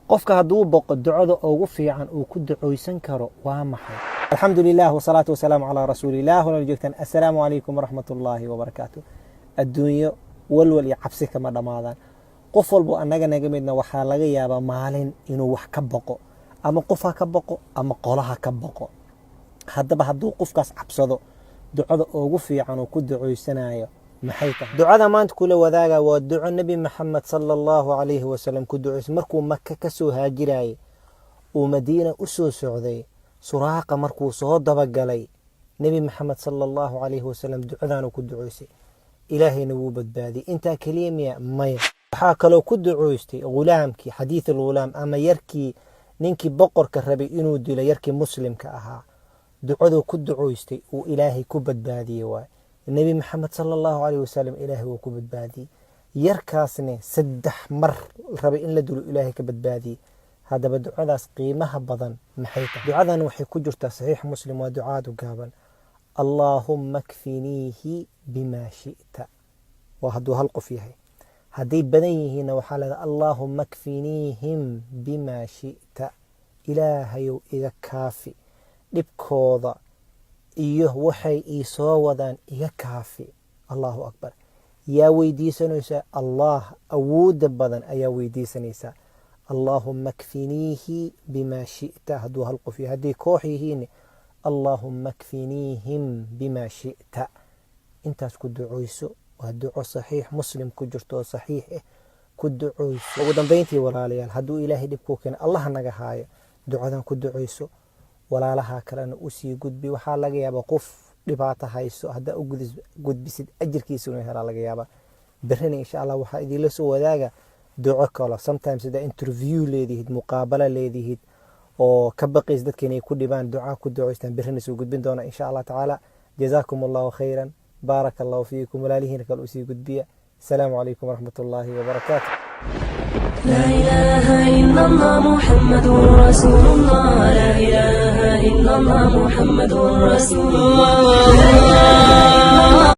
qofka hadduu boqo ducada ugu fiican uu ku duceysan karo waa maxay? alxamdulilah wasalaatu wasalaamu calaa rasuulilah. wala joogtaan assalaamu calaykum waraxmatullaahi wabarakaatu. adduunyo walwal iyo cabsi kama dhammaadaan. qof walbo annaga naga midna waxaa laga yaabaa maalin inuu wax ka boqo, ama qof ha ka boqo ama qolaha ka boqo. haddaba hadduu qofkaas cabsado, ducada ugu fiican uu ku duceysanayo maxay tahay? ducada maanta kula wadaaga waa duco nabi maxamed sallallahu alayhi wasallam ku duceysay markuu maka ka soo haajirayay uu madiina u soo socday. suraaqa markuu soo dabagalay nabi maxamed sallallahu alayhi wasallam ducadan ku duceysay, ilaahayna wuu badbaadiyay. intaa kaliya miya? maya. waxaa kaloo ku duceystay gulaamkii xadiithul gulaam ama yarkii ninkii boqorka rabay inuu dilo, yarkii muslimka ahaa. ducadu ku duceystay uu ilaahay ku badbaadiyay waay nabi maxamed sallallahu alayhi wasallam. ilaahay wuu ku badbaadiyay. yarkaasna 3 mar rabay in la dilo, ilaahay ka badbaadiyay. haddaba ducadaas qiimaha badan maxay tahay? ducadan waxay ku jirtaa saxiix muslim, waa ducaadu gaaban. allaahumma kfiniihi bima shi'ta. waa hadduu hal qof yahay. hadday badan yihiinna waxaa leedahay allaahumma kfiniihim bima shi'ta. ilaahayow iga kaafi dhibkooda iyo waxay ii soo wadaan iga kaafi. allahu akbar. yaa weydiisanaysaa? allah awooda badan ayaa weydiisanaysaa. allaahumma kfiniihi bima shi'ta hadduu hal qof yahay. hadday koox yihiin allaahumma kfiniihim bima shi'ta. intaas ku duceyso. waa duco saxiix muslim ku jirto oo saxiix ah. ku duceyso. ugu dambeyntii walaalayaal, hadduu ilaahay dhib kuu keeno, allah naga haayo. ducadan ku duceyso, walaalaha kalena u sii gudbi. waxaa laga yaabaa qof dhibaato hayso, haddaa u gudbisid ajirkiisa inuu helaa laga yaabaa. berrina insha allah waxaa idinla soo wadaaga duco kale. sometimes haddaa interview leedihid, muqaabalo leedihid oo ka baqays dadka inay ku dhibaan, ducaa ku duceystaan, berrina soo gudbin doona insha allah tacaala. jazaakum allahu khayran, baaraka allahu fiikum. walaalihiina kale u sii gudbiya. asalaamu calaykum waraxmatullaahi wabarakaatu. لا إله إلا الله محمد رسول الله. لا إله إلا الله محمد رسول الله.